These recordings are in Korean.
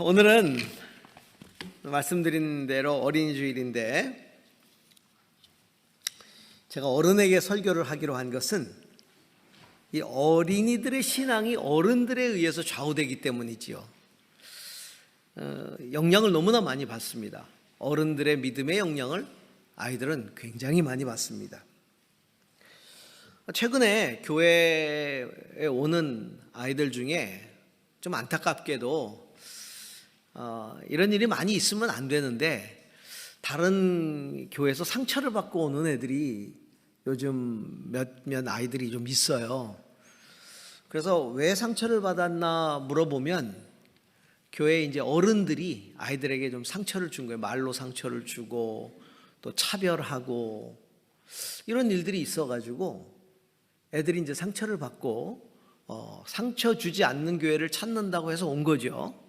오늘은 말씀드린 대로 어린이 주일인데 제가 어른에게 설교를 하기로 한 것은 이 어린이들의 신앙이 어른들에 의해서 좌우되기 때문이지요. 영향을 너무나 많이 받습니다. 어른들의 믿음의 영향을 아이들은 굉장히 많이 받습니다. 최근에 교회에 오는 아이들 중에 좀 안타깝게도 이런 일이 많이 있으면 안 되는데 다른 교회에서 상처를 받고 오는 애들이 요즘 몇몇 아이들이 좀 있어요. 그래서 왜 상처를 받았나 물어보면 교회 이제 어른들이 아이들에게 좀 상처를 준 거예요. 말로 상처를 주고 또 차별하고 이런 일들이 있어가지고 애들이 이제 상처를 받고 상처 주지 않는 교회를 찾는다고 해서 온 거죠.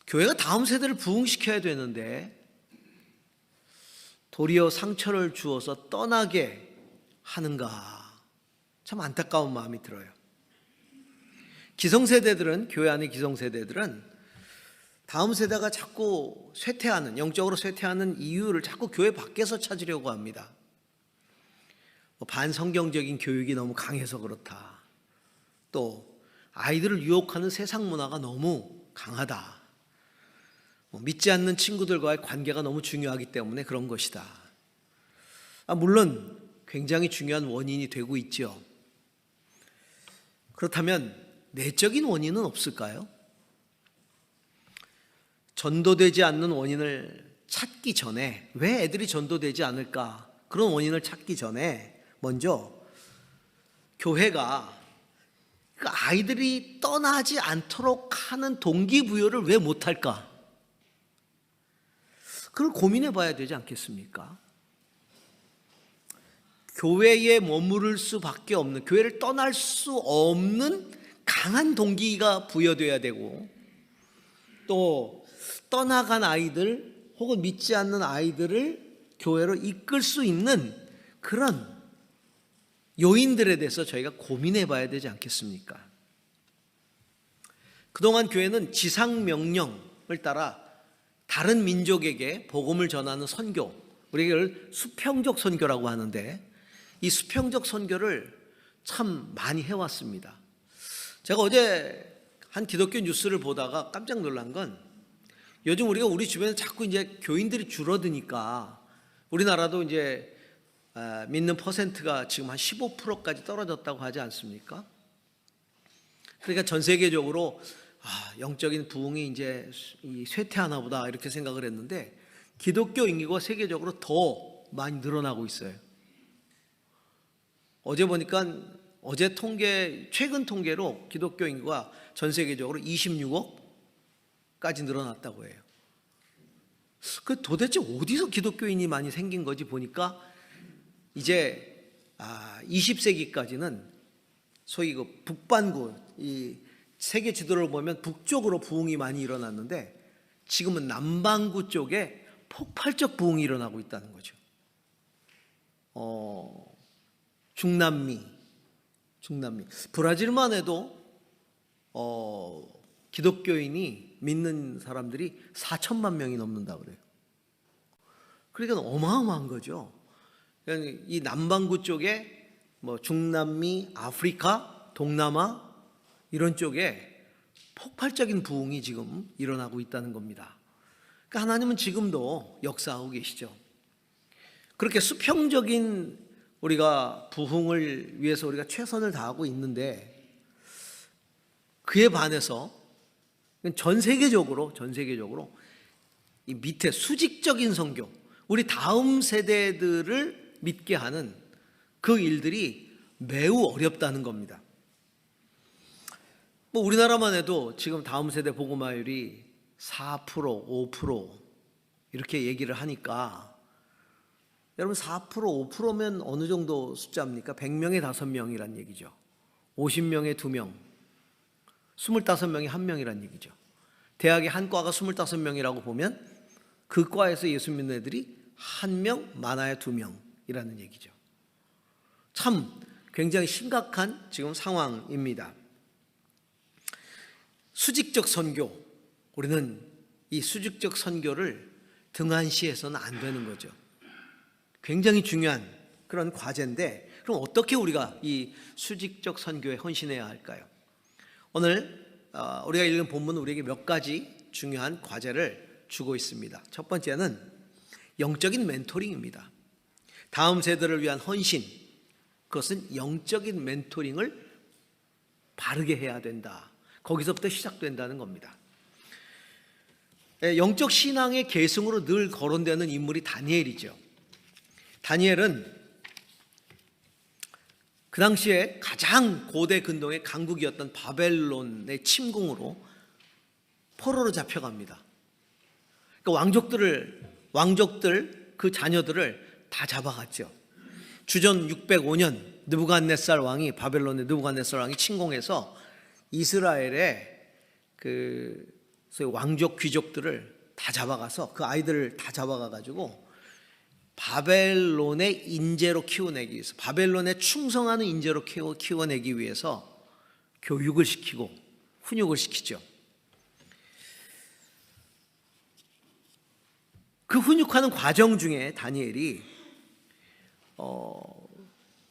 교회가 다음 세대를 부흥시켜야 되는데 도리어 상처를 주어서 떠나게 하는가, 참 안타까운 마음이 들어요. 기성세대들은, 교회 안의 기성세대들은 다음 세대가 자꾸 쇠퇴하는, 영적으로 쇠퇴하는 이유를 자꾸 교회 밖에서 찾으려고 합니다. 반성경적인 교육이 너무 강해서 그렇다. 또 아이들을 유혹하는 세상 문화가 너무 강하다. 믿지 않는 친구들과의 관계가 너무 중요하기 때문에 그런 것이다. 물론 굉장히 중요한 원인이 되고 있죠. 그렇다면 내적인 원인은 없을까요? 전도되지 않는 원인을 찾기 전에, 왜 애들이 전도되지 않을까? 그런 원인을 찾기 전에 먼저 교회가 아이들이 떠나지 않도록 하는 동기부여를 왜 못할까? 그걸 고민해 봐야 되지 않겠습니까? 교회에 머무를 수밖에 없는, 교회를 떠날 수 없는 강한 동기가 부여돼야 되고, 또 떠나간 아이들 혹은 믿지 않는 아이들을 교회로 이끌 수 있는 그런 요인들에 대해서 저희가 고민해 봐야 되지 않겠습니까? 그동안 교회는 지상명령을 따라 다른 민족에게 복음을 전하는 선교, 우리가 이걸 수평적 선교라고 하는데 이 수평적 선교를 참 많이 해왔습니다. 제가 어제 한 기독교 뉴스를 보다가 깜짝 놀란 건 요즘 우리 주변에 자꾸 이제 교인들이 줄어드니까 우리나라도 이제 믿는 퍼센트가 지금 한 15%까지 떨어졌다고 하지 않습니까? 그러니까 전 세계적으로 영적인 부흥이 이제 쇠퇴하나 보다 이렇게 생각을 했는데 기독교 인구가 세계적으로 더 많이 늘어나고 있어요. 어제 보니까 최근 통계로 기독교 인구가 전 세계적으로 26억까지 늘어났다고 해요. 그 도대체 어디서 기독교인이 많이 생긴 거지 보니까 이제 20세기까지는 소위 그 북반구, 이 세계 지도를 보면 북쪽으로 부흥이 많이 일어났는데 지금은 남반구 쪽에 폭발적 부흥이 일어나고 있다는 거죠. 중남미 브라질만 해도 기독교인이 믿는 사람들이 4천만 명이 넘는다고 그래요. 그러니까 어마어마한 거죠. 이 남반구 쪽에 중남미, 아프리카, 동남아 이런 쪽에 폭발적인 부흥이 지금 일어나고 있다는 겁니다. 그러니까 하나님은 지금도 역사하고 계시죠. 그렇게 수평적인 우리가 부흥을 위해서 우리가 최선을 다하고 있는데 그에 반해서 전 세계적으로 이 밑에 수직적인 선교, 우리 다음 세대들을 믿게 하는 그 일들이 매우 어렵다는 겁니다. 우리나라만 해도 지금 다음 세대 복음화율이 4%, 5% 이렇게 얘기를 하니까 여러분 4%, 5%면 어느 정도 숫자입니까? 100명에 5명이란 얘기죠. 50명에 2명, 25명에 1명이란 얘기죠. 대학에 한 과가 25명이라고 보면 그 과에서 예수 믿는 애들이 1명, 많아야 2명이라는 얘기죠. 참 굉장히 심각한 지금 상황입니다. 수직적 선교, 우리는 이 수직적 선교를 등한시해서는 안 되는 거죠. 굉장히 중요한 그런 과제인데, 그럼 어떻게 우리가 이 수직적 선교에 헌신해야 할까요? 오늘 우리가 읽은 본문은 우리에게 몇 가지 중요한 과제를 주고 있습니다. 첫 번째는 영적인 멘토링입니다. 다음 세대를 위한 헌신, 그것은 영적인 멘토링을 바르게 해야 된다. 거기서부터 시작된다는 겁니다. 영적 신앙의 계승으로 늘 거론되는 인물이 다니엘이죠. 다니엘은 그 당시에 가장 고대 근동의 강국이었던 바벨론의 침공으로 포로로 잡혀갑니다. 그러니까 왕족들 그 자녀들을 다 잡아갔죠. 주전 605년 느부갓네살 왕이, 바벨론의 느부갓네살 왕이 침공해서 이스라엘의 그 소위 왕족 귀족들을 다 잡아가서 그 아이들을 다 잡아가가지고 바벨론의 인재로 키워내기 위해서, 바벨론에 충성하는 인재로 키워내기 위해서 교육을 시키고 훈육을 시키죠. 그 훈육하는 과정 중에 다니엘이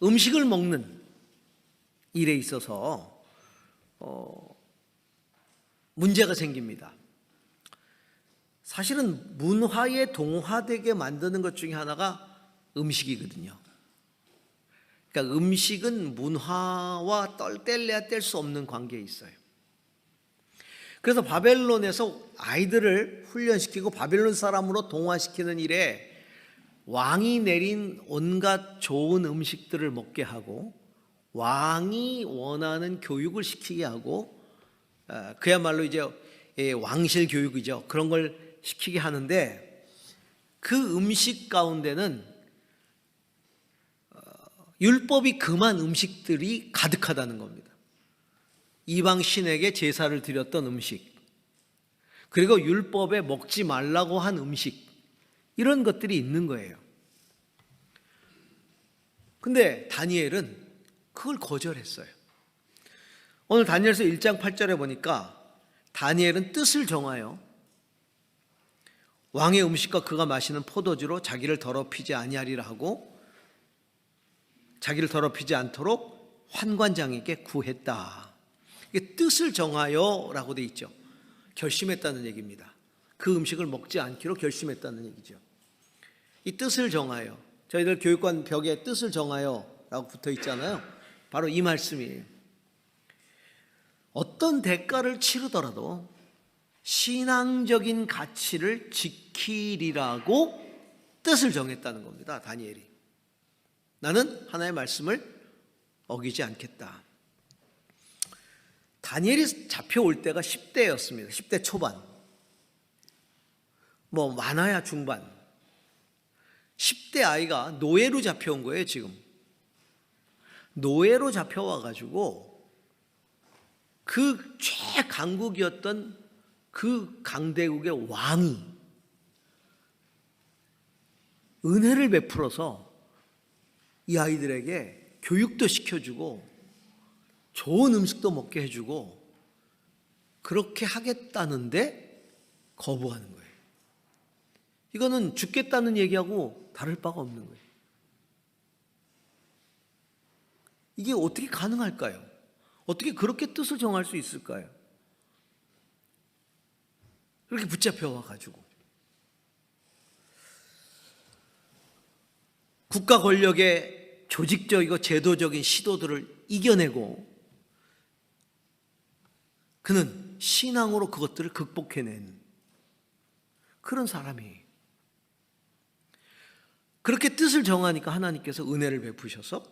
음식을 먹는 일에 있어서 문제가 생깁니다. 사실은 문화에 동화되게 만드는 것 중에 하나가 음식이거든요. 그러니까 음식은 문화와 뗄래야 뗄 수 없는 관계에 있어요. 그래서 바벨론에서 아이들을 훈련시키고 바벨론 사람으로 동화시키는 일에 왕이 내린 온갖 좋은 음식들을 먹게 하고 왕이 원하는 교육을 시키게 하고, 그야말로 이제 왕실 교육이죠. 그런 걸 시키게 하는데, 그 음식 가운데는 율법이 금한 음식들이 가득하다는 겁니다. 이방 신에게 제사를 드렸던 음식, 그리고 율법에 먹지 말라고 한 음식, 이런 것들이 있는 거예요. 근데 다니엘은 그걸 거절했어요. 오늘 다니엘서 1장 8절에 보니까 다니엘은 뜻을 정하여 왕의 음식과 그가 마시는 포도주로 자기를 더럽히지 아니하리라 하고 자기를 더럽히지 않도록 환관장에게 구했다. 이게 뜻을 정하여 라고 돼 있죠. 결심했다는 얘기입니다. 그 음식을 먹지 않기로 결심했다는 얘기죠. 이 뜻을 정하여, 저희들 교육관 벽에 뜻을 정하여 라고 붙어 있잖아요. 바로 이 말씀이에요. 어떤 대가를 치르더라도 신앙적인 가치를 지키리라고 뜻을 정했다는 겁니다. 다니엘이. 나는 하나님의 말씀을 어기지 않겠다. 다니엘이 잡혀올 때가 10대였습니다. 10대 초반. 뭐 많아야 중반. 10대 아이가 노예로 잡혀온 거예요, 지금. 노예로 잡혀와가지고 그 최강국이었던 그 강대국의 왕이 은혜를 베풀어서 이 아이들에게 교육도 시켜주고 좋은 음식도 먹게 해주고 그렇게 하겠다는데 거부하는 거예요. 이거는 죽겠다는 얘기하고 다를 바가 없는 거예요. 이게 어떻게 가능할까요? 어떻게 그렇게 뜻을 정할 수 있을까요? 그렇게 붙잡혀 와가지고 국가 권력의 조직적이고 제도적인 시도들을 이겨내고 그는 신앙으로 그것들을 극복해낸 그런 사람이에요. 그렇게 뜻을 정하니까 하나님께서 은혜를 베푸셔서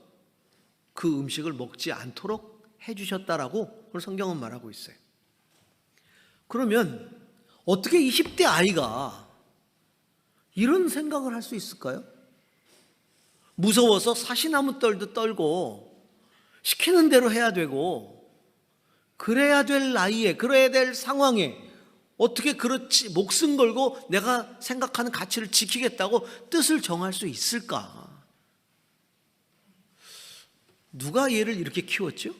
그 음식을 먹지 않도록 해주셨다라고 오늘 성경은 말하고 있어요. 그러면 어떻게 20대 아이가 이런 생각을 할 수 있을까요? 무서워서 사시나무 떨도 떨고 시키는 대로 해야 되고 그래야 될 나이에, 그래야 될 상황에 어떻게 그렇지 목숨 걸고 내가 생각하는 가치를 지키겠다고 뜻을 정할 수 있을까? 누가 얘를 이렇게 키웠죠?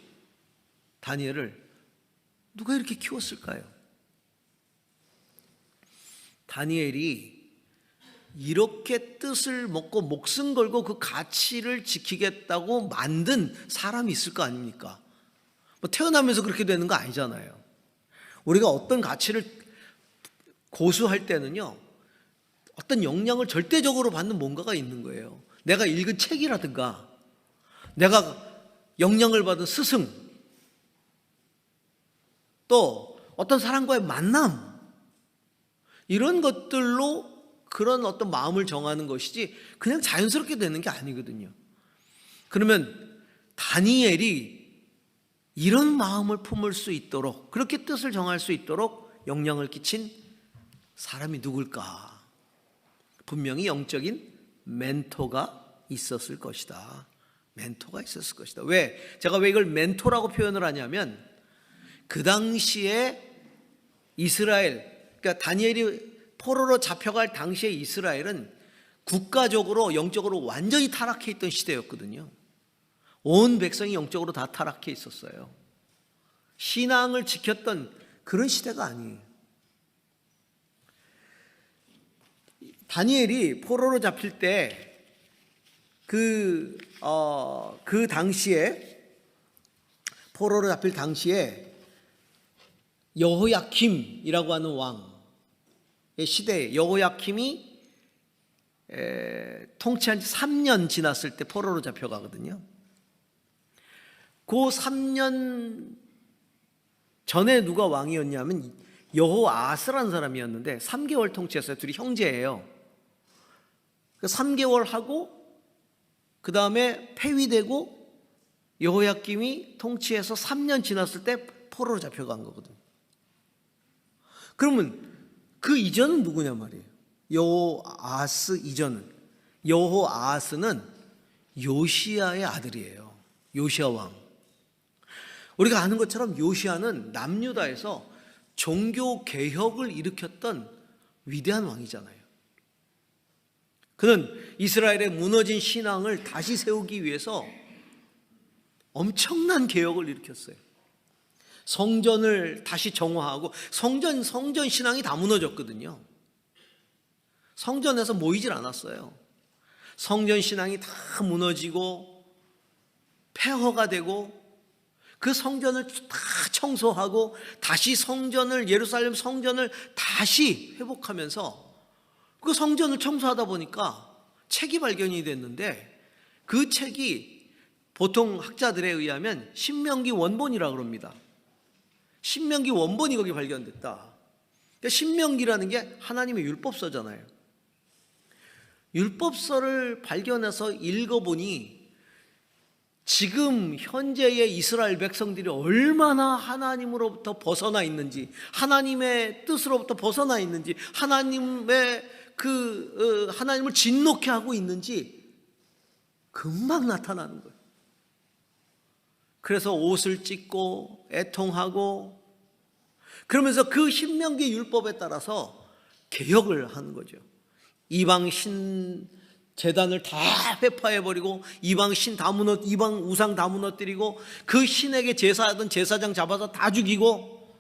다니엘을 누가 이렇게 키웠을까요? 다니엘이 이렇게 뜻을 먹고 목숨 걸고 그 가치를 지키겠다고 만든 사람이 있을 거 아닙니까? 뭐 태어나면서 그렇게 되는 거 아니잖아요. 우리가 어떤 가치를 고수할 때는요, 어떤 영향을 절대적으로 받는 뭔가가 있는 거예요. 내가 읽은 책이라든가, 내가 영향을 받은 스승, 또 어떤 사람과의 만남, 이런 것들로 그런 어떤 마음을 정하는 것이지 그냥 자연스럽게 되는 게 아니거든요. 그러면 다니엘이 이런 마음을 품을 수 있도록, 그렇게 뜻을 정할 수 있도록 영향을 끼친 사람이 누굴까? 분명히 영적인 멘토가 있었을 것이다. 멘토가 있었을 것이다. 왜? 제가 왜 이걸 멘토라고 표현을 하냐면, 그 당시에 이스라엘, 그러니까 다니엘이 포로로 잡혀갈 당시에 이스라엘은 국가적으로 영적으로 완전히 타락해 있던 시대였거든요. 온 백성이 영적으로 다 타락해 있었어요. 신앙을 지켰던 그런 시대가 아니에요. 다니엘이 포로로 잡힐 때 그 당시에, 포로로 잡힐 당시에 여호야킴이라고 하는 왕의 시대에, 여호야킴이 통치한 지 3년 지났을 때 포로로 잡혀가거든요. 그 3년 전에 누가 왕이었냐면 여호아스라는 사람이었는데 3개월 통치했어요. 둘이 형제예요. 3개월 하고 그 다음에 폐위되고 여호야김이 통치해서 3년 지났을 때 포로로 잡혀간 거거든요. 그러면 그 이전은 누구냐 말이에요. 여호아스 이전은, 여호아스는 요시야의 아들이에요. 요시야 왕. 우리가 아는 것처럼 요시야는 남유다에서 종교 개혁을 일으켰던 위대한 왕이잖아요. 그는 이스라엘의 무너진 신앙을 다시 세우기 위해서 엄청난 개혁을 일으켰어요. 성전을 다시 정화하고, 성전 신앙이 다 무너졌거든요. 성전에서 모이질 않았어요. 성전 신앙이 다 무너지고 폐허가 되고, 그 성전을 다 청소하고 다시 예루살렘 성전을 다시 회복하면서 그 성전을 청소하다 보니까 책이 발견이 됐는데, 그 책이 보통 학자들에 의하면 신명기 원본이라고 합니다. 신명기 원본이 거기 발견됐다. 그러니까 신명기라는 게 하나님의 율법서잖아요. 율법서를 발견해서 읽어보니 지금 현재의 이스라엘 백성들이 얼마나 하나님으로부터 벗어나 있는지, 하나님의 뜻으로부터 벗어나 있는지, 하나님을 진노케 하고 있는지 금방 나타나는 거예요. 그래서 옷을 찢고 애통하고, 그러면서 그 신명기 율법에 따라서 개혁을 하는 거죠. 이방 신 제단을 다 회파해버리고, 이방 우상 다 무너뜨리고, 그 신에게 제사하던 제사장 잡아서 다 죽이고,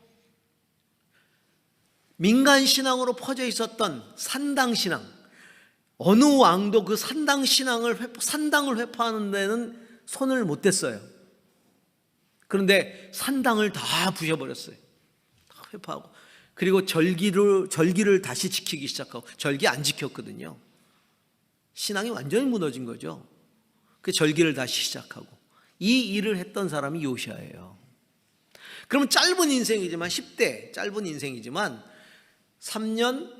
민간 신앙으로 퍼져 있었던 산당 신앙, 어느 왕도 그 산당 산당을 회파하는 데는 손을 못 댔어요. 그런데 산당을 다 부셔버렸어요. 다 회파하고, 그리고 절기를 다시 지키기 시작하고, 절기 안 지켰거든요. 신앙이 완전히 무너진 거죠. 그 절기를 다시 시작하고, 이 일을 했던 사람이 요시야예요. 그러면 짧은 인생이지만, 10대 짧은 인생이지만 3년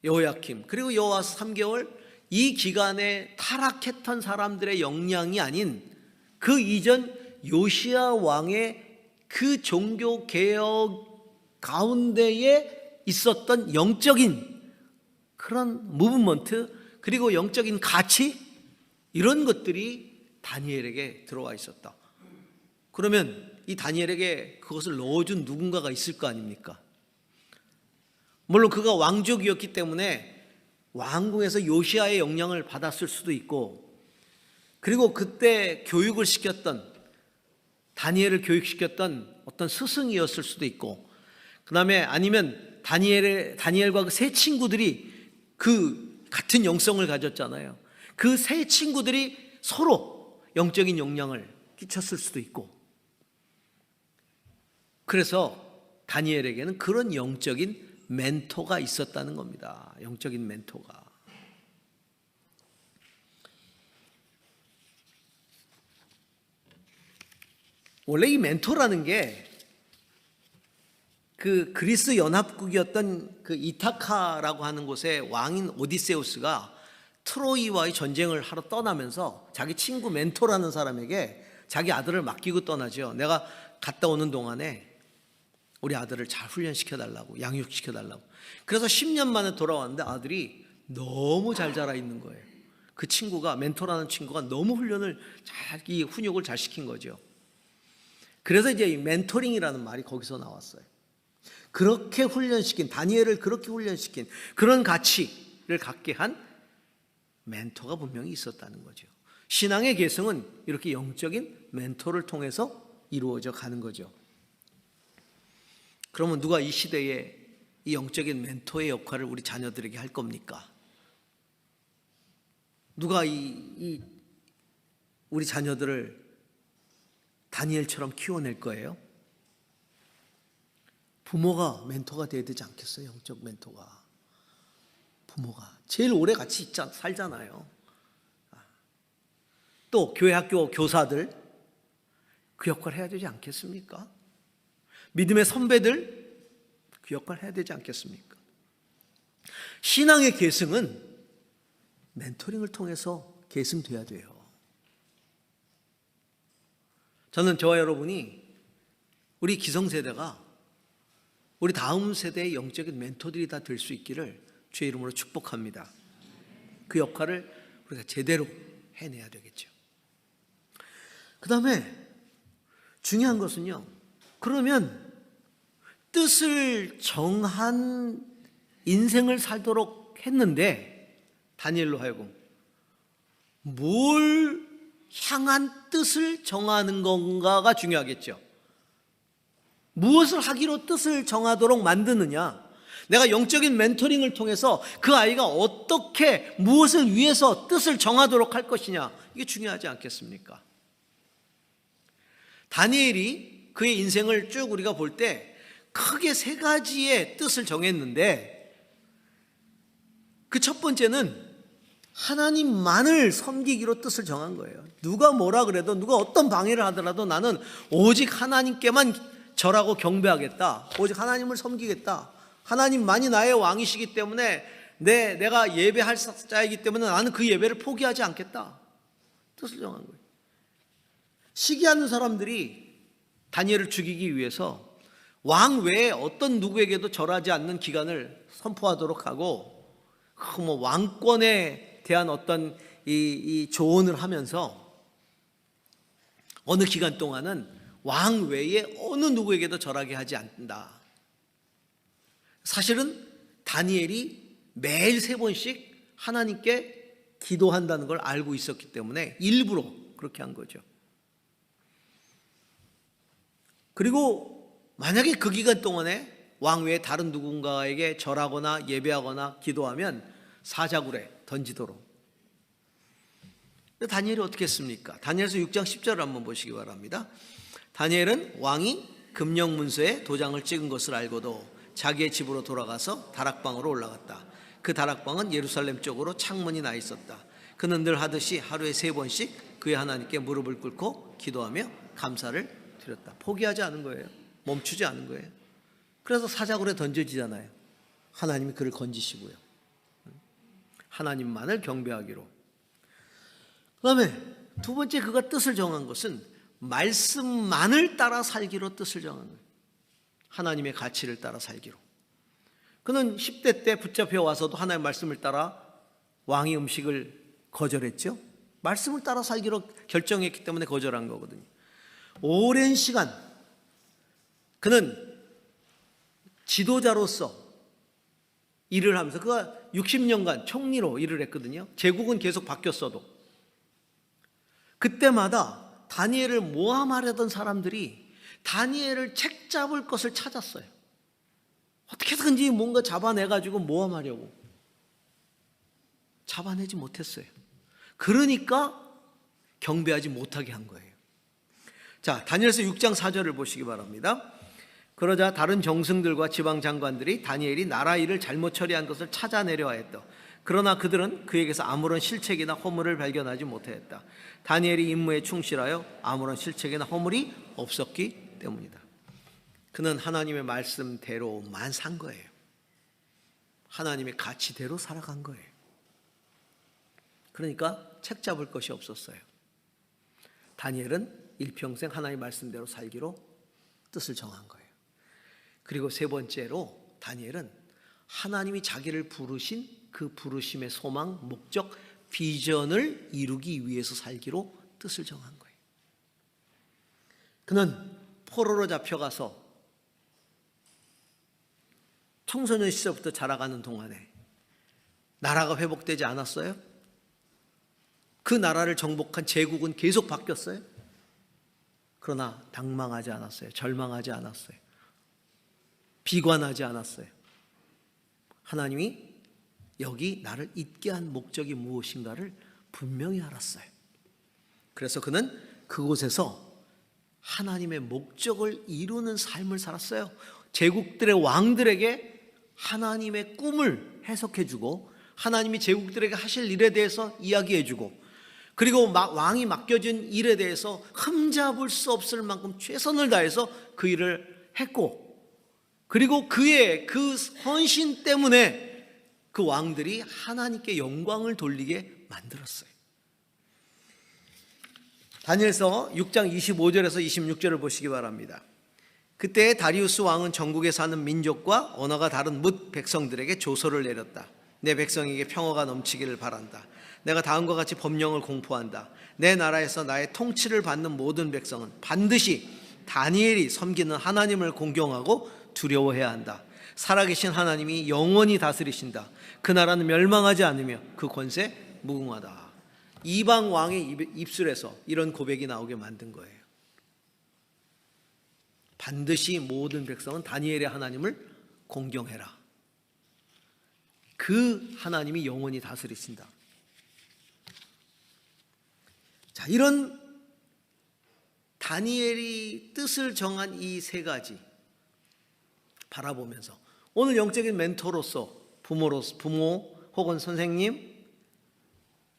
여호야킴, 그리고 여호아스 3개월, 이 기간에 타락했던 사람들의 영향이 아닌 그 이전 요시야 왕의 그 종교 개혁 가운데에 있었던 영적인 그런 무브먼트, 그리고 영적인 가치, 이런 것들이 다니엘에게 들어와 있었다. 그러면 이 다니엘에게 그것을 넣어준 누군가가 있을 거 아닙니까? 물론 그가 왕족이었기 때문에 왕궁에서 요시야의 영향을 받았을 수도 있고, 그리고 그때 다니엘을 교육시켰던 어떤 스승이었을 수도 있고, 그 다음에 아니면 다니엘과 그 세 친구들이 그 같은 영성을 가졌잖아요. 그 세 친구들이 서로 영적인 영향을 끼쳤을 수도 있고, 그래서 다니엘에게는 그런 영적인 멘토가 있었다는 겁니다. 영적인 멘토가. 원래 이 멘토라는 게 그 그리스 연합국이었던 그 이타카라고 하는 곳에 왕인 오디세우스가 트로이와의 전쟁을 하러 떠나면서 자기 친구 멘토라는 사람에게 자기 아들을 맡기고 떠나죠. 내가 갔다 오는 동안에 우리 아들을 잘 훈련시켜 달라고, 양육시켜 달라고. 그래서 10년 만에 돌아왔는데 아들이 너무 잘 자라 있는 거예요. 그 친구가, 멘토라는 친구가 너무 훈련을 잘, 이 훈육을 잘 시킨 거죠. 그래서 이제 이 멘토링이라는 말이 거기서 나왔어요. 그렇게 훈련시킨, 다니엘을 그렇게 훈련시킨 그런 가치를 갖게 한 멘토가 분명히 있었다는 거죠. 신앙의 계승은 이렇게 영적인 멘토를 통해서 이루어져 가는 거죠. 그러면 누가 이 시대에 이 영적인 멘토의 역할을 우리 자녀들에게 할 겁니까? 누가 우리 자녀들을 다니엘처럼 키워낼 거예요? 부모가 멘토가 돼야 되지 않겠어요? 영적 멘토가. 부모가 제일 오래 같이 살잖아요. 또 교회 학교 교사들 그 역할을 해야 되지 않겠습니까? 믿음의 선배들 그 역할을 해야 되지 않겠습니까? 신앙의 계승은 멘토링을 통해서 계승돼야 돼요. 저는 저와 여러분이 우리 기성세대가 우리 다음 세대의 영적인 멘토들이 다 될 수 있기를 주의 이름으로 축복합니다. 그 역할을 우리가 제대로 해내야 되겠죠. 그 다음에 중요한 것은요, 그러면 뜻을 정한 인생을 살도록 했는데 다니엘로 하여금 뭘 향한 뜻을 정하는 건가가 중요하겠죠. 무엇을 하기로 뜻을 정하도록 만드느냐, 내가 영적인 멘토링을 통해서 그 아이가 어떻게 무엇을 위해서 뜻을 정하도록 할 것이냐, 이게 중요하지 않겠습니까? 다니엘이 그의 인생을 쭉 우리가 볼 때 크게 세 가지의 뜻을 정했는데, 그 첫 번째는 하나님만을 섬기기로 뜻을 정한 거예요. 누가 뭐라 그래도, 누가 어떤 방해를 하더라도 나는 오직 하나님께만 절하고 경배하겠다. 오직 하나님을 섬기겠다. 하나님만이 나의 왕이시기 때문에 내가 예배할 자이기 때문에 나는 그 예배를 포기하지 않겠다. 뜻을 정한 거예요. 시기하는 사람들이 다니엘을 죽이기 위해서 왕 외에 어떤 누구에게도 절하지 않는 기간을 선포하도록 하고, 왕권에 대한 어떤 이 조언을 하면서 어느 기간 동안은 왕 외에 어느 누구에게도 절하게 하지 않는다. 사실은 다니엘이 매일 3번씩 하나님께 기도한다는 걸 알고 있었기 때문에 일부러 그렇게 한 거죠. 그리고 만약에 그 기간 동안에 왕 외에 다른 누군가에게 절하거나 예배하거나 기도하면 사자굴에 던지도록. 다니엘이 어떻게 했습니까? 다니엘서 6장 10절을 한번 보시기 바랍니다. 다니엘은 왕이 금령 문서에 도장을 찍은 것을 알고도 자기의 집으로 돌아가서 다락방으로 올라갔다. 그 다락방은 예루살렘 쪽으로 창문이 나 있었다. 그는 늘 하듯이 하루에 3번씩 그의 하나님께 무릎을 꿇고 기도하며 감사를 드렸다. 포기하지 않은 거예요. 멈추지 않은 거예요. 그래서 사자굴에 던져지잖아요. 하나님이 그를 건지시고요. 하나님만을 경배하기로. 그 다음에 두 번째 그가 뜻을 정한 것은 말씀만을 따라 살기로 뜻을 정한 거예요. 하나님의 가치를 따라 살기로. 그는 10대 때 붙잡혀 와서도 하나님의 말씀을 따라 왕의 음식을 거절했죠. 말씀을 따라 살기로 결정했기 때문에 거절한 거거든요. 오랜 시간 그는 지도자로서 일을 하면서, 그가 60년간 총리로 일을 했거든요. 제국은 계속 바뀌었어도. 그때마다 다니엘을 모함하려던 사람들이 다니엘을 책 잡을 것을 찾았어요. 어떻게든지 뭔가 잡아내가지고 모함하려고. 잡아내지 못했어요. 그러니까 경배하지 못하게 한 거예요. 자, 다니엘서 6장 4절을 보시기 바랍니다. 그러자 다른 정승들과 지방 장관들이 다니엘이 나라 일을 잘못 처리한 것을 찾아내려 하였다. 그러나 그들은 그에게서 아무런 실책이나 허물을 발견하지 못하였다. 다니엘이 임무에 충실하여 아무런 실책이나 허물이 없었기 때문이다. 그는 하나님의 말씀대로만 산 거예요. 하나님의 가치대로 살아간 거예요. 그러니까 책 잡을 것이 없었어요. 다니엘은 일평생 하나님의 말씀대로 살기로 뜻을 정한 거예요. 그리고 세 번째로 다니엘은 하나님이 자기를 부르신 그 부르심의 소망, 목적, 비전을 이루기 위해서 살기로 뜻을 정한 거예요. 그는 포로로 잡혀가서 청소년 시절부터 자라가는 동안에 나라가 회복되지 않았어요? 그 나라를 정복한 제국은 계속 바뀌었어요? 그러나 당망하지 않았어요. 절망하지 않았어요. 비관하지 않았어요. 하나님이 여기 나를 있게 한 목적이 무엇인가를 분명히 알았어요. 그래서 그는 그곳에서 하나님의 목적을 이루는 삶을 살았어요. 제국들의 왕들에게 하나님의 꿈을 해석해주고 하나님이 제국들에게 하실 일에 대해서 이야기해주고 그리고 왕이 맡겨진 일에 대해서 흠잡을 수 없을 만큼 최선을 다해서 그 일을 했고 그리고 그의 그 헌신 때문에 그 왕들이 하나님께 영광을 돌리게 만들었어요. 다니엘서 6장 25절에서 26절을 보시기 바랍니다. 그때 다리우스 왕은 전국에 사는 민족과 언어가 다른 뭇 백성들에게 조서를 내렸다. 내 백성에게 평화가 넘치기를 바란다. 내가 다음과 같이 법령을 공포한다. 내 나라에서 나의 통치를 받는 모든 백성은 반드시 다니엘이 섬기는 하나님을 공경하고 두려워해야 한다. 살아계신 하나님이 영원히 다스리신다. 그 나라는 멸망하지 않으며 그 권세 무궁하다. 이방 왕의 입술에서 이런 고백이 나오게 만든 거예요. 반드시 모든 백성은 다니엘의 하나님을 공경해라. 그 하나님이 영원히 다스리신다. 자, 이런 다니엘이 뜻을 정한 이 세 가지 바라보면서 오늘 영적인 멘토로서 부모 혹은 선생님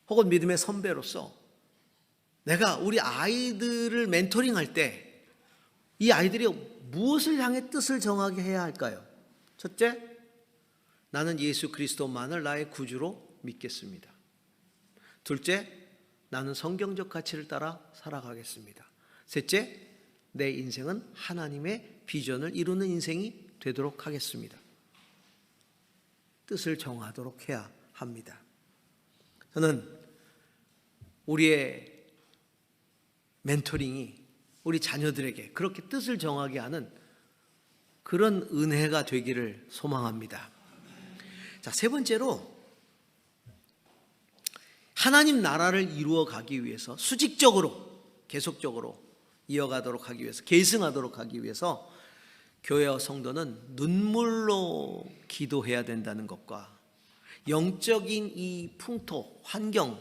혹은 믿음의 선배로서 내가 우리 아이들을 멘토링할 때 이 아이들이 무엇을 향해 뜻을 정하게 해야 할까요? 첫째, 나는 예수 그리스도만을 나의 구주로 믿겠습니다. 둘째, 나는 성경적 가치를 따라 살아가겠습니다. 셋째, 내 인생은 하나님의 비전을 이루는 인생이 되도록 하겠습니다. 뜻을 정하도록 해야 합니다. 저는 우리의 멘토링이 우리 자녀들에게 그렇게 뜻을 정하게 하는 그런 은혜가 되기를 소망합니다. 자, 세 번째로 하나님 나라를 이루어 가기 위해서 수직적으로 계속적으로 이어가도록 하기 위해서 계승하도록 하기 위해서 교회와 성도는 눈물로 기도해야 된다는 것과 영적인 이 풍토, 환경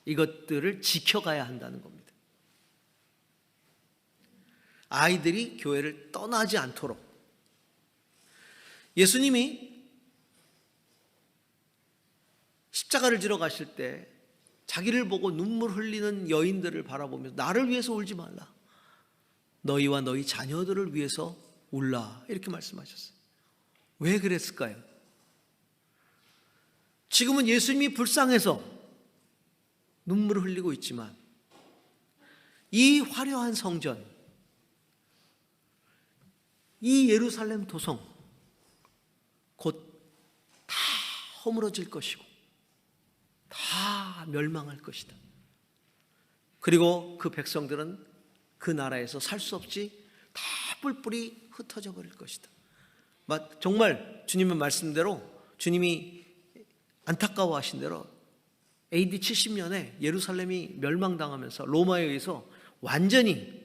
이것들을 지켜가야 한다는 겁니다. 아이들이 교회를 떠나지 않도록 예수님이 십자가를 지러 가실 때 자기를 보고 눈물 흘리는 여인들을 바라보면서 나를 위해서 울지 말라. 너희와 너희 자녀들을 위해서 울라. 이렇게 말씀하셨어요. 왜 그랬을까요? 지금은 예수님이 불쌍해서 눈물을 흘리고 있지만 이 화려한 성전, 이 예루살렘 도성 곧 다 허물어질 것이고 다 멸망할 것이다. 그리고 그 백성들은 그 나라에서 살 수 없이 다 뿔뿔이 흩어져 버릴 것이다. 정말 주님의 말씀대로 주님이 안타까워하신 대로 AD 70년에 예루살렘이 멸망당하면서 로마에 의해서 완전히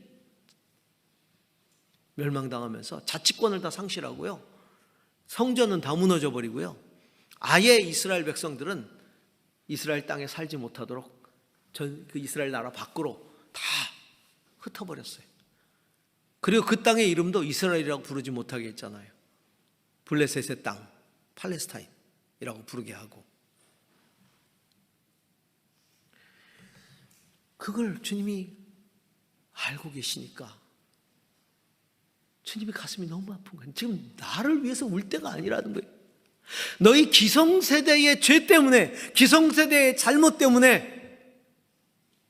멸망당하면서 자치권을 다 상실하고요. 성전은 다 무너져 버리고요. 아예 이스라엘 백성들은 이스라엘 땅에 살지 못하도록 그 이스라엘 나라 밖으로 다 흩어버렸어요. 그리고 그 땅의 이름도 이스라엘이라고 부르지 못하게 했잖아요. 블레셋의 땅, 팔레스타인이라고 부르게 하고. 그걸 주님이 알고 계시니까 주님의 가슴이 너무 아픈 거예요. 지금 나를 위해서 울 때가 아니라는 거예요. 너희 기성세대의 죄 때문에, 기성세대의 잘못 때문에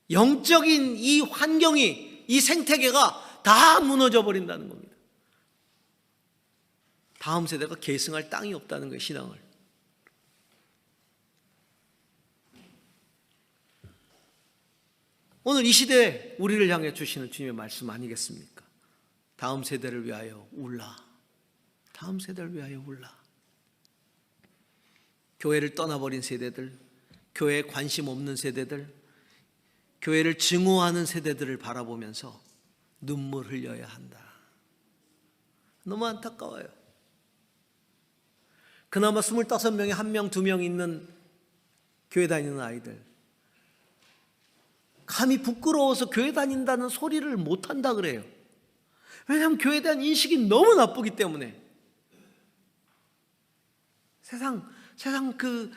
영적인 이 환경이, 이 생태계가 다 무너져 버린다는 겁니다. 다음 세대가 계승할 땅이 없다는 거예요, 신앙을. 오늘 이 시대에 우리를 향해 주시는 주님의 말씀 아니겠습니까? 다음 세대를 위하여 울라. 다음 세대를 위하여 울라. 교회를 떠나버린 세대들, 교회에 관심 없는 세대들, 교회를 증오하는 세대들을 바라보면서 눈물 흘려야 한다. 너무 안타까워요. 그나마 25명에 1명, 2명 있는 교회 다니는 아이들, 감히 부끄러워서 교회 다닌다는 소리를 못한다 그래요. 왜냐하면 교회에 대한 인식이 너무 나쁘기 때문에. 세상 그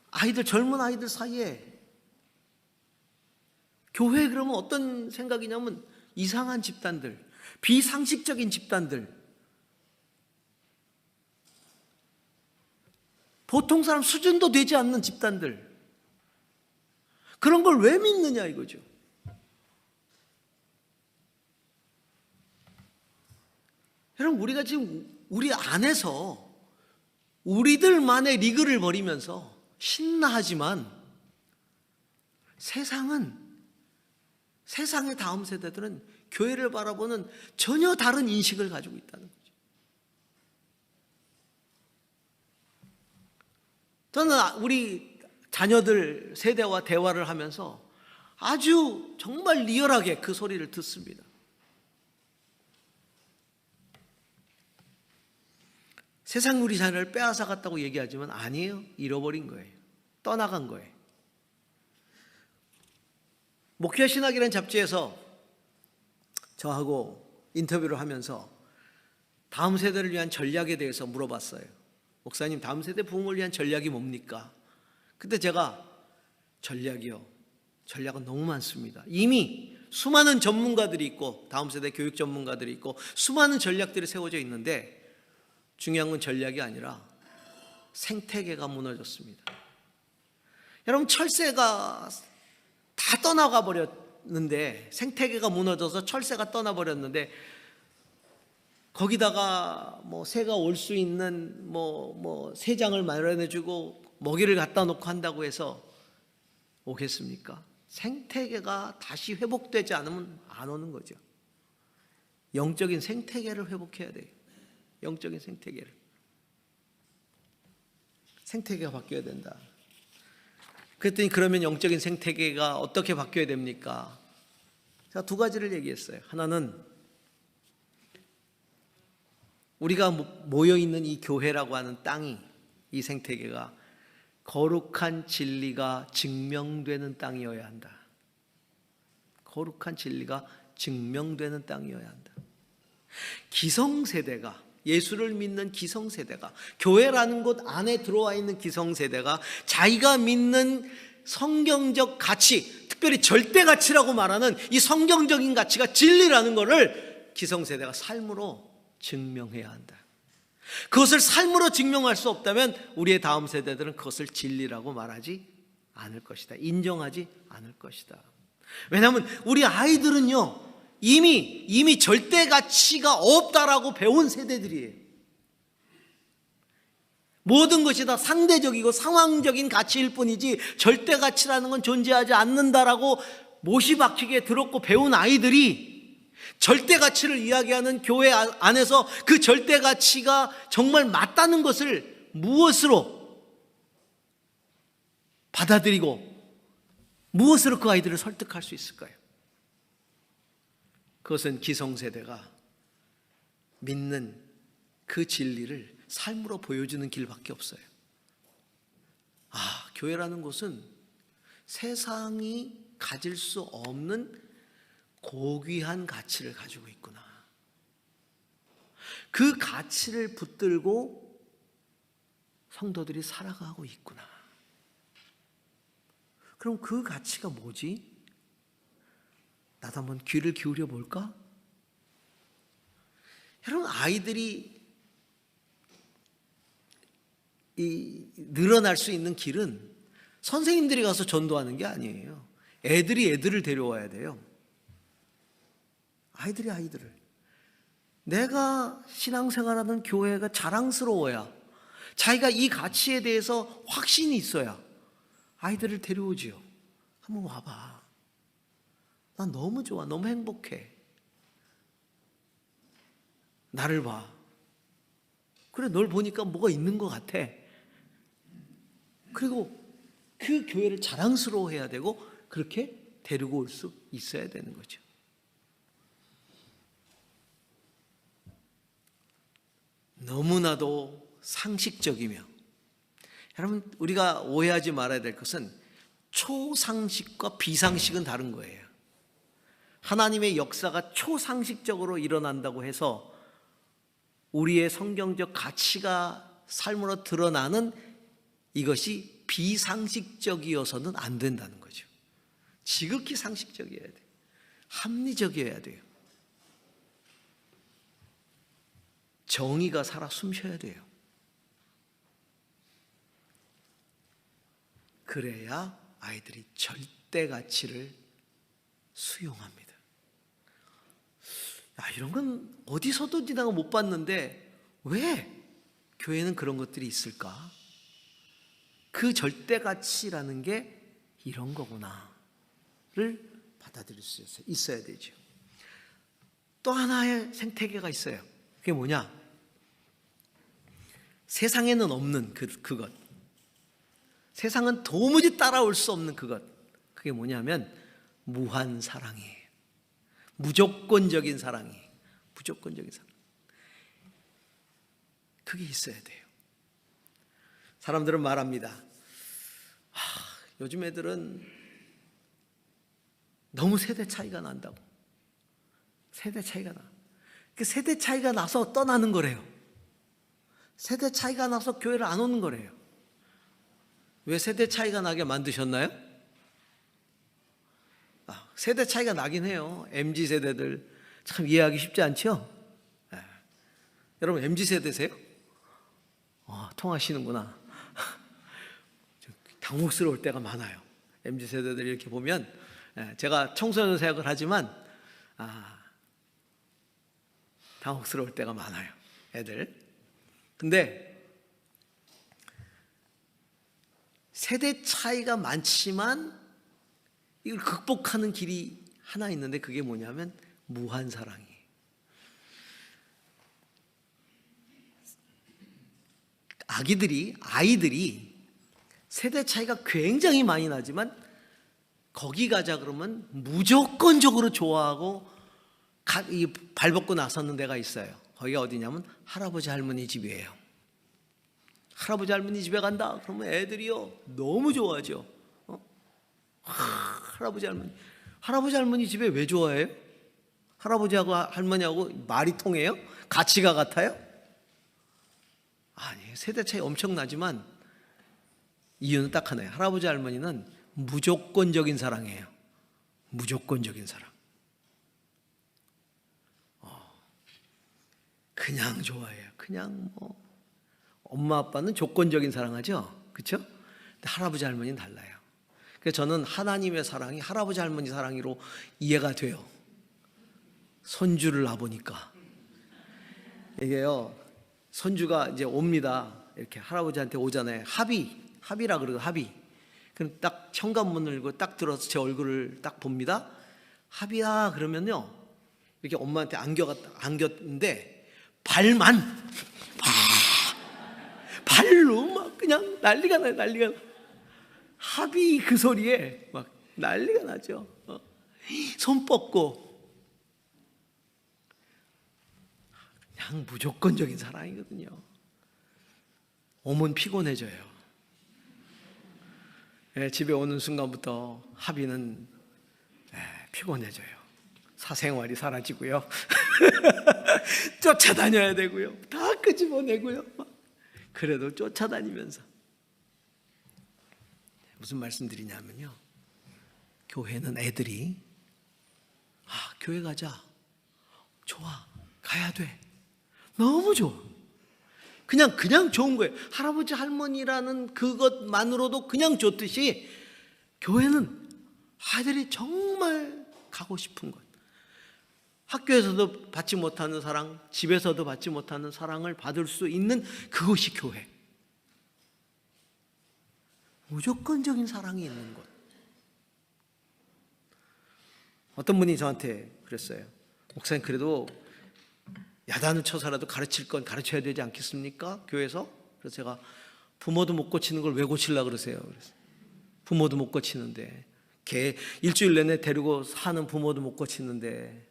아이들, 젊은 아이들 사이에 교회 그러면 어떤 생각이냐면 이상한 집단들, 비상식적인 집단들, 보통 사람 수준도 되지 않는 집단들, 그런 걸 왜 믿느냐 이거죠. 여러분, 우리가 지금 우리 안에서 우리들만의 리그를 벌이면서 신나하지만 세상의 다음 세대들은 교회를 바라보는 전혀 다른 인식을 가지고 있다는 거죠. 저는 우리 자녀들 세대와 대화를 하면서 아주 정말 리얼하게 그 소리를 듣습니다. 세상 우리 자녀를 빼앗아 갔다고 얘기하지만 아니에요. 잃어버린 거예요. 떠나간 거예요. 목회 신학이라는 잡지에서 저하고 인터뷰를 하면서 다음 세대를 위한 전략에 대해서 물어봤어요. 목사님, 다음 세대 부흥을 위한 전략이 뭡니까? 그때 제가 전략은 너무 많습니다. 이미 수많은 전문가들이 있고, 다음 세대 교육 전문가들이 있고, 수많은 전략들이 세워져 있는데 중요한 건 전략이 아니라 생태계가 무너졌습니다. 여러분, 철새가 다 떠나가 버렸는데, 생태계가 무너져서 철새가 떠나버렸는데, 거기다가 새가 올 수 있는 새장을 마련해주고 먹이를 갖다 놓고 한다고 해서 오겠습니까? 생태계가 다시 회복되지 않으면 안 오는 거죠. 영적인 생태계를 회복해야 돼요. 영적인 생태계가 바뀌어야 된다. 그랬더니 그러면 영적인 생태계가 어떻게 바뀌어야 됩니까? 제가 2가지를 얘기했어요. 하나는 우리가 모여있는 이 교회라고 하는 땅이, 이 생태계가 거룩한 진리가 증명되는 땅이어야 한다. 거룩한 진리가 증명되는 땅이어야 한다. 기성세대가, 예수를 믿는 기성세대가, 교회라는 곳 안에 들어와 있는 기성세대가 자기가 믿는 성경적 가치, 특별히 절대가치라고 말하는 이 성경적인 가치가 진리라는 것을 기성세대가 삶으로 증명해야 한다. 그것을 삶으로 증명할 수 없다면 우리의 다음 세대들은 그것을 진리라고 말하지 않을 것이다. 인정하지 않을 것이다. 왜냐하면 우리 아이들은요, 이미 절대 가치가 없다라고 배운 세대들이에요. 모든 것이 다 상대적이고 상황적인 가치일 뿐이지 절대 가치라는 건 존재하지 않는다라고 못이 박히게 들었고 배운 아이들이 절대 가치를 이야기하는 교회 안에서 그 절대 가치가 정말 맞다는 것을 무엇으로 받아들이고 무엇으로 그 아이들을 설득할 수 있을까요? 그것은 기성세대가 믿는 그 진리를 삶으로 보여주는 길밖에 없어요. 교회라는 곳은 세상이 가질 수 없는 고귀한 가치를 가지고 있구나. 그 가치를 붙들고 성도들이 살아가고 있구나. 그럼 그 가치가 뭐지? 나도 한번 귀를 기울여 볼까? 여러분, 아이들이 늘어날 수 있는 길은 선생님들이 가서 전도하는 게 아니에요. 애들이 애들을 데려와야 돼요. 아이들을. 내가 신앙생활하는 교회가 자랑스러워야, 자기가 이 가치에 대해서 확신이 있어야 아이들을 데려오지요. 한번 와봐. 난 너무 좋아. 너무 행복해. 나를 봐. 그래, 널 보니까 뭐가 있는 것 같아. 그리고 그 교회를 자랑스러워해야 되고 그렇게 데리고 올 수 있어야 되는 거죠. 너무나도 상식적이며, 여러분, 우리가 오해하지 말아야 될 것은 초상식과 비상식은 다른 거예요. 하나님의 역사가 초상식적으로 일어난다고 해서 우리의 성경적 가치가 삶으로 드러나는 이것이 비상식적이어서는 안 된다는 거죠. 지극히 상식적이어야 돼요. 합리적이어야 돼요. 정의가 살아 숨쉬어야 돼요. 그래야 아이들이 절대 가치를 수용합니다. 이런 건 어디서도 지나가 못 봤는데 왜 교회는 그런 것들이 있을까? 그 절대 가치라는 게 이런 거구나를 받아들일 수 있어야 되죠. 또 하나의 생태계가 있어요. 그게 뭐냐? 세상에는 없는 그것. 세상은 도무지 따라올 수 없는 그것. 그게 뭐냐면 무한 사랑이에요. 무조건적인 사랑이에요. 무조건적인 사랑. 그게 있어야 돼요. 사람들은 말합니다. 요즘 애들은 너무 세대 차이가 난다고. 세대 차이가 나. 그 세대 차이가 나서 떠나는 거래요. 세대 차이가 나서 교회를 안 오는 거래요. 왜 세대 차이가 나게 만드셨나요? 세대 차이가 나긴 해요. MZ세대들 참 이해하기 쉽지 않죠? 여러분 MZ세대세요? 통하시는구나. 당혹스러울 때가 많아요. MZ세대들 이렇게 보면, 제가 청소년 사역을 하지만 당혹스러울 때가 많아요. 애들. 근데 세대 차이가 많지만 이걸 극복하는 길이 하나 있는데 그게 뭐냐면 무한 사랑이에요. 아이들이 세대 차이가 굉장히 많이 나지만 거기 가자 그러면 무조건적으로 좋아하고 발벗고 나서는 데가 있어요. 거기가 어디냐면 할아버지 할머니 집이에요. 할아버지 할머니 집에 간다 그러면 애들이요 너무 좋아하죠. 할아버지 할머니 집에 왜 좋아해요? 할아버지하고 할머니하고 말이 통해요? 가치가 같아요? 아니에요. 세대 차이 엄청나지만 이유는 딱 하나예요. 할아버지 할머니는 무조건적인 사랑이에요. 무조건적인 사랑. 그냥 좋아해요. 그냥 엄마 아빠는 조건적인 사랑하죠. 그렇죠? 근데 할아버지 할머니는 달라요. 그래서 저는 하나님의 사랑이 할아버지 할머니 사랑으로 이해가 돼요. 손주를 낳아보니까 이게요, 손주가 이제 옵니다. 이렇게 할아버지한테 오잖아요. 합의라 그러고 합의. 그럼 딱 현관문 열고 딱 들어서 제 얼굴을 딱 봅니다. 합의야 그러면요, 이렇게 엄마한테 안겼는데 발로 막 그냥 난리가 나요. 난리가 나. 합의 그 소리에 막 난리가 나죠. 손 뻗고 그냥 그냥 무조건적인 사랑이거든요. 오면 피곤해져요. 집에 오는 순간부터 하비는 피곤해져요. 사생활이 사라지고요. 쫓아다녀야 되고요. 다 끄집어내고요. 그래도 쫓아다니면서. 무슨 말씀드리냐면요, 교회는 애들이 교회 가자, 좋아, 가야 돼, 너무 좋아, 그냥 좋은 거예요. 할아버지 할머니라는 그것만으로도 그냥 좋듯이 교회는 아이들이 정말 가고 싶은 것, 학교에서도 받지 못하는 사랑, 집에서도 받지 못하는 사랑을 받을 수 있는 그것이 교회. 무조건적인 사랑이 있는 곳. 어떤 분이 저한테 그랬어요. 목사님, 그래도 야단을 쳐서라도 가르칠 건 가르쳐야 되지 않겠습니까? 교회에서? 그래서 제가, 부모도 못 고치는 걸 왜 고치려고 그러세요? 그래서 부모도 못 고치는데, 걔 일주일 내내 데리고 사는 부모도 못 고치는데,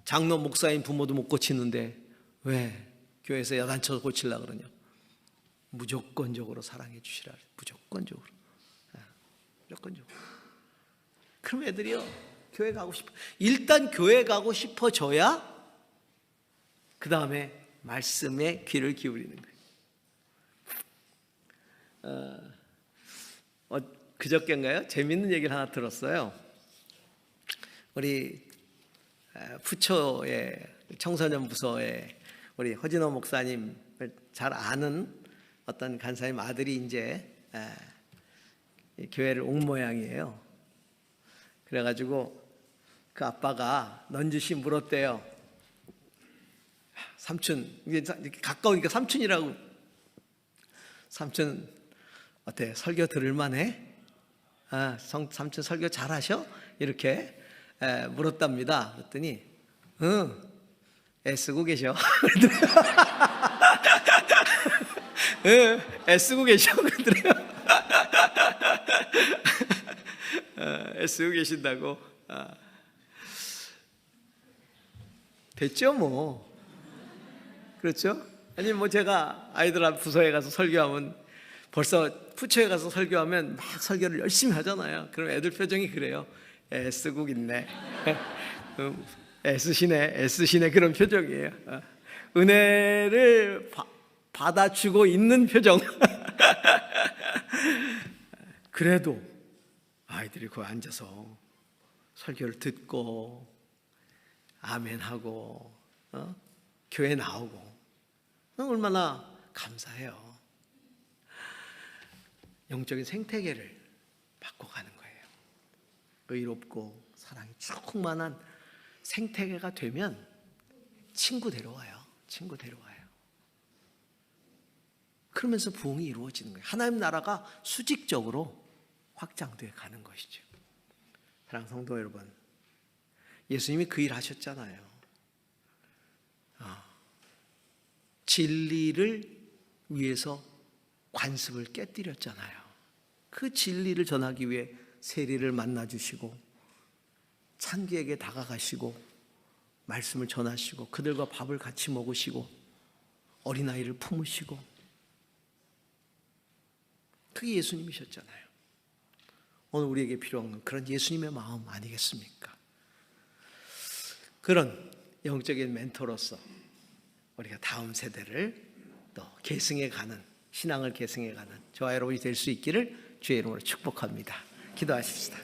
장로 목사인 부모도 못 고치는데 왜 교회에서 야단 쳐서 고치려고 그러냐? 무조건적으로 사랑해 주시라. 무조건적으로. 무조건적으로. 그럼 애들이요, 교회 가고 싶어. 일단 교회 가고 싶어져야 그 다음에 말씀에 귀를 기울이는 거예요. 그저께인가요? 재밌는 얘기를 하나 들었어요. 우리 부처의 청소년 부서에 우리 허진호 목사님을 잘 아는 어떤 간사님 아들이 이제 교회를 온 모양이에요. 그래가지고 그 아빠가 넌지시 물었대요. 삼촌, 이게 가까우니까 삼촌이라고. 삼촌 어때? 설교 들을만해? 삼촌 설교 잘하셔? 이렇게 물었답니다. 그랬더니 응, 애쓰고 계셔. 응, 애쓰고 계셔. 그러더래요. 애쓰고 계신다고. 됐죠 뭐. 그렇죠? 아니 뭐 제가 아이들 부서에 가서 설교하면, 벌써 부처에 가서 설교하면 막 설교를 열심히 하잖아요. 그럼 애들 표정이 그래요. 애쓰고 있네. 애쓰시네 그런 표정이에요. 은혜를 받아주고 있는 표정. 그래도 아이들이 거기 앉아서 설교를 듣고 아멘하고 교회 나오고 얼마나 감사해요. 영적인 생태계를 바꿔가는 거예요. 의롭고 사랑이 충만한 생태계가 되면 친구 데려와요. 친구 데려와요. 그러면서 부흥이 이루어지는 거예요. 하나님 나라가 수직적으로 확장되어 가는 것이죠. 사랑하는 성도 여러분, 예수님이 그 일 하셨잖아요. 진리를 위해서 관습을 깨뜨렸잖아요. 그 진리를 전하기 위해 세리를 만나주시고 창기에게 다가가시고 말씀을 전하시고 그들과 밥을 같이 먹으시고 어린아이를 품으시고, 그게 예수님이셨잖아요. 오늘 우리에게 필요한 건 그런 예수님의 마음 아니겠습니까? 그런 영적인 멘토로서 우리가 다음 세대를 또 계승해가는, 신앙을 계승해가는 저와 여러분이 될 수 있기를 주의 이름으로 축복합니다. 기도하십시다.